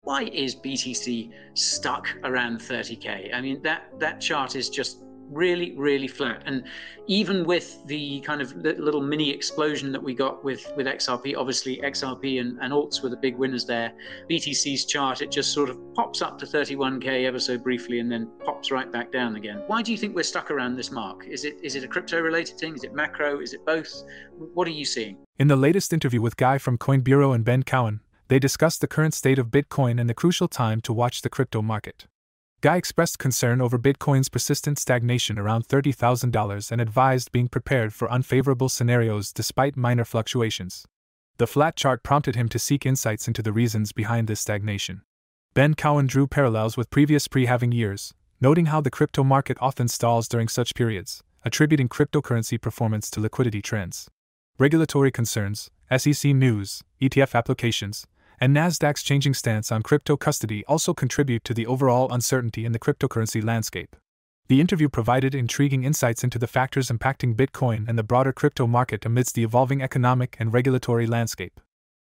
Why is BTC stuck around 30K? I mean, that chart is just really, really flat. And even with the kind of little mini explosion that we got with XRP, obviously XRP and alts were the big winners there. BTC's chart, it just sort of pops up to 31K ever so briefly and then pops right back down again. Why do you think we're stuck around this mark? Is it a crypto-related thing? Is it macro? Is it both? What are you seeing? In the latest interview with Guy from Coinbureau and Ben Cowan, they discussed the current state of Bitcoin and the crucial time to watch the crypto market. Guy expressed concern over Bitcoin's persistent stagnation around $30,000 and advised being prepared for unfavorable scenarios despite minor fluctuations. The flat chart prompted him to seek insights into the reasons behind this stagnation. Ben Cowan drew parallels with previous pre-halving years, noting how the crypto market often stalls during such periods, attributing cryptocurrency performance to liquidity trends. Regulatory concerns, SEC news, ETF applications, and Nasdaq's changing stance on crypto custody also contribute to the overall uncertainty in the cryptocurrency landscape. The interview provided intriguing insights into the factors impacting Bitcoin and the broader crypto market amidst the evolving economic and regulatory landscape.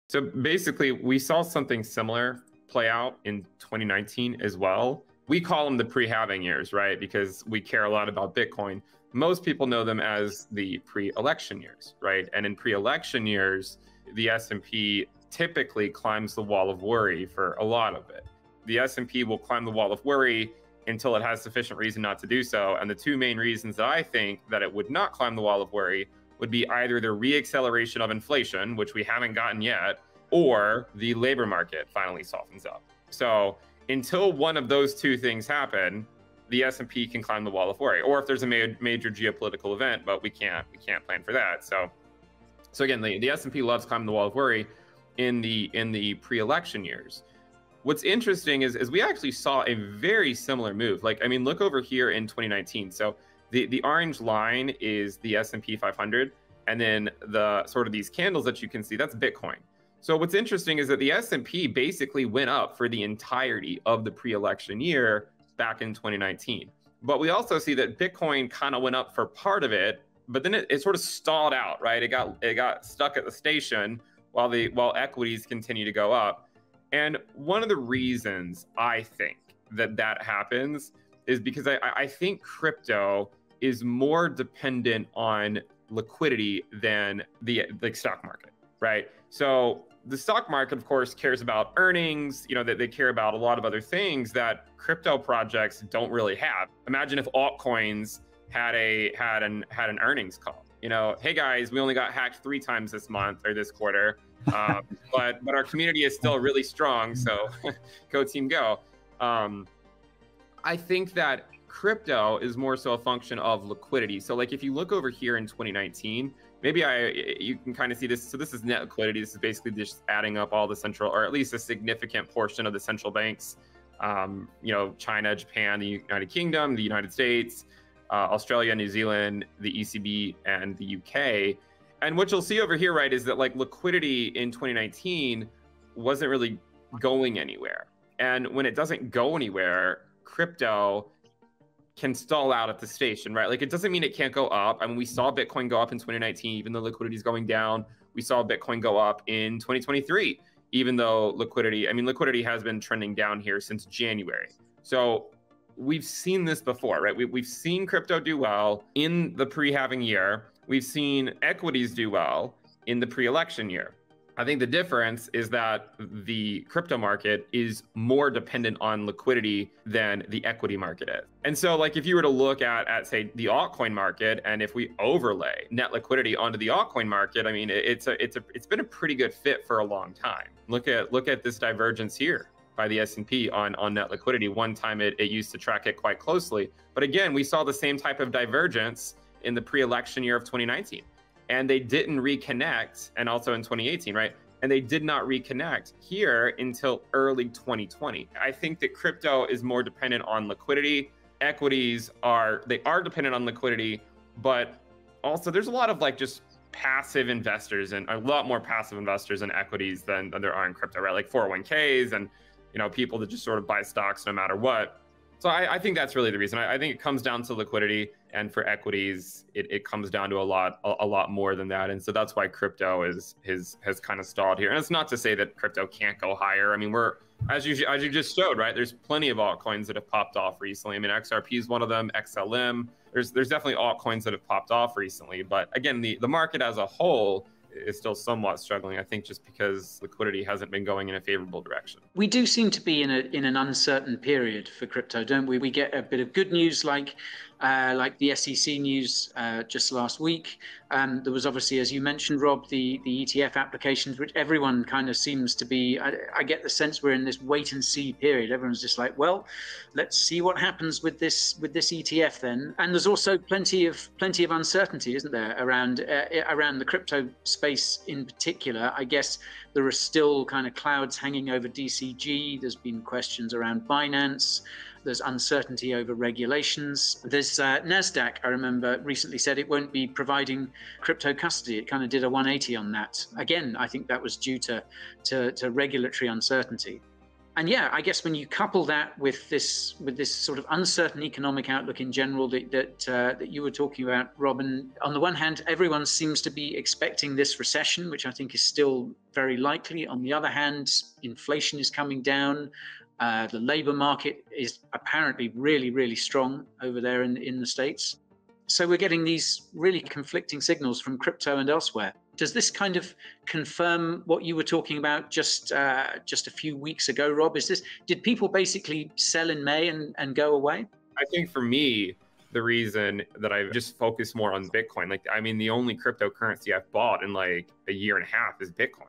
So basically, we saw something similar play out in 2019 as well. We call them the pre-halving years, right? Because we care a lot about Bitcoin. Most people know them as the pre-election years, right? And in pre-election years, the S&P typically climbs the wall of worry for a lot of it. The S&P will climb the wall of worry until it has sufficient reason not to do so. And the two main reasons that I think that it would not climb the wall of worry would be either the reacceleration of inflation, which we haven't gotten yet, or the labor market finally softens up. So until one of those two things happen, the S&P can climb the wall of worry, or if there's a major geopolitical event, but we can't plan for that. So again, the S&P loves climbing the wall of worry in the pre-election years. What's interesting is we actually saw a very similar move. Like, I mean, look over here in 2019. So the orange line is the S&P 500, and then the sort of these candles that you can see, that's Bitcoin. So what's interesting is that the S&P basically went up for the entirety of the pre-election year back in 2019. But we also see that Bitcoin kind of went up for part of it, but then it sort of stalled out, right? It got stuck at the station while equities continue to go up. And one of the reasons I think that happens is because I think crypto is more dependent on liquidity than the stock market, right? So the stock market, of course, cares about earnings, that they care about a lot of other things that crypto projects don't really have. Imagine if altcoins had an earnings call. Hey guys, we only got hacked 3 times this month or this quarter, but our community is still really strong. So go team, go. I think that crypto is more so a function of liquidity. So like if you look over here in 2019, maybe you can kind of see this. So this is net liquidity. This is basically just adding up all the central, or at least a significant portion of the central banks. China, Japan, the United Kingdom, the United States, Australia, New Zealand, the ECB, and the UK. And what you'll see over here, right, is that like liquidity in 2019 wasn't really going anywhere. And when it doesn't go anywhere, crypto can stall out at the station, right? Like it doesn't mean it can't go up. I mean, we saw Bitcoin go up in 2019, even though liquidity is going down. We saw Bitcoin go up in 2023, even though liquidity has been trending down here since January. So we've seen this before, right? We've seen crypto do well in the pre-halving year. We've seen equities do well in the pre-election year. I think the difference is that the crypto market is more dependent on liquidity than the equity market is. And so like if you were to look at say the altcoin market, and if we overlay net liquidity onto the altcoin market, I mean, it's been a pretty good fit for a long time. Look at this divergence here by the S&P on net liquidity. One time it used to track it quite closely. But again, we saw the same type of divergence in the pre-election year of 2019. And they didn't reconnect, and also in 2018, right? And they did not reconnect here until early 2020. I think that crypto is more dependent on liquidity. Equities are dependent on liquidity, but also there's a lot of like just passive investors, and a lot more passive investors in equities than there are in crypto, right? Like 401ks and people that just sort of buy stocks no matter what. So I think that's really the reason. I think it comes down to liquidity, and for equities, it comes down to a lot more than that. And so that's why crypto has kind of stalled here. And it's not to say that crypto can't go higher. I mean, we're As you just showed, right? There's plenty of altcoins that have popped off recently. I mean, XRP is one of them, XLM. There's definitely altcoins that have popped off recently. But again, the market as a whole is still somewhat struggling, I think, just because liquidity hasn't been going in a favorable direction. We do seem to be in an uncertain period for crypto, don't we? We get a bit of good news like the SEC news just last week. There was obviously, as you mentioned, Rob, the ETF applications, which everyone kind of seems to be, I get the sense we're in this wait and see period. Everyone's just like, well, let's see what happens with this ETF then. And there's also plenty of uncertainty, isn't there, around the crypto space in particular. I guess there are still kind of clouds hanging over DCG. There's been questions around Binance. There's uncertainty over regulations. There's NASDAQ, I remember, recently said it won't be providing crypto custody. It kind of did a 180 on that. Again, I think that was due to regulatory uncertainty. And yeah, I guess when you couple that with this sort of uncertain economic outlook in general that you were talking about, Robin, on the one hand, everyone seems to be expecting this recession, which I think is still very likely. On the other hand, inflation is coming down. The labor market is apparently really, really strong over there in the States. So we're getting these really conflicting signals from crypto and elsewhere. Does this kind of confirm what you were talking about just a few weeks ago, Rob? Did people basically sell in May and go away? I think for me, the reason that I've just focused more on Bitcoin, the only cryptocurrency I've bought in like a year and a half is Bitcoin.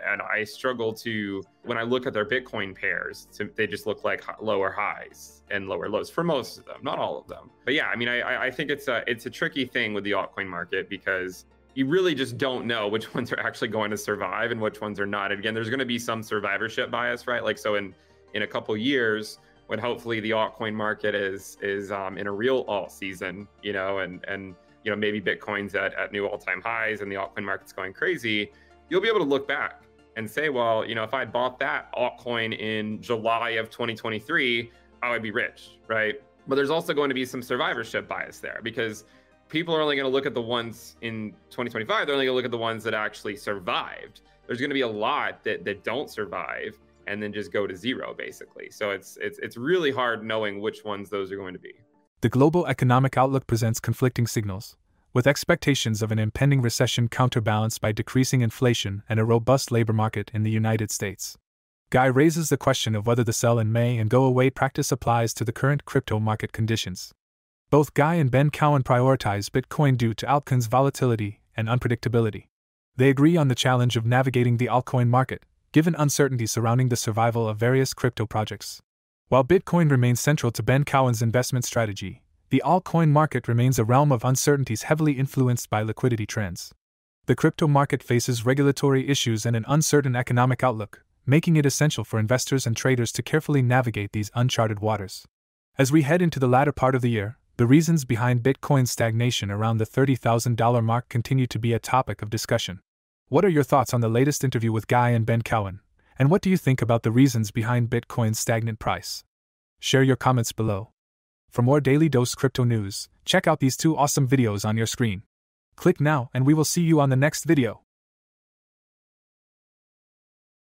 And I struggle to, when I look at their Bitcoin pairs, they just look like lower highs and lower lows for most of them, not all of them. But yeah, I mean, I think it's a tricky thing with the altcoin market because you really just don't know which ones are actually going to survive and which ones are not. And again, there's going to be some survivorship bias, right? Like, so in a couple years, when hopefully the altcoin market is in a real alt season, and maybe Bitcoin's at new all-time highs and the altcoin market's going crazy, you'll be able to look back and say, well, if I bought that altcoin in July of 2023, I would be rich, right? But there's also going to be some survivorship bias there because people are only going to look at the ones in 2025. They're only going to look at the ones that actually survived. There's going to be a lot that don't survive and then just go to zero, basically. So it's really hard knowing which ones those are going to be. The global economic outlook presents conflicting signals, with expectations of an impending recession counterbalanced by decreasing inflation and a robust labor market in the United States. Guy raises the question of whether the sell in May and go away practice applies to the current crypto market conditions. Both Guy and Ben Cowan prioritize Bitcoin due to altcoins' volatility and unpredictability. They agree on the challenge of navigating the altcoin market, given uncertainty surrounding the survival of various crypto projects. While Bitcoin remains central to Ben Cowan's investment strategy, the altcoin market remains a realm of uncertainties heavily influenced by liquidity trends. The crypto market faces regulatory issues and an uncertain economic outlook, making it essential for investors and traders to carefully navigate these uncharted waters. As we head into the latter part of the year, the reasons behind Bitcoin's stagnation around the $30,000 mark continue to be a topic of discussion. What are your thoughts on the latest interview with Guy and Ben Cowan? And what do you think about the reasons behind Bitcoin's stagnant price? Share your comments below. For more Daily Dose Crypto news, check out these two awesome videos on your screen. Click now and we will see you on the next video.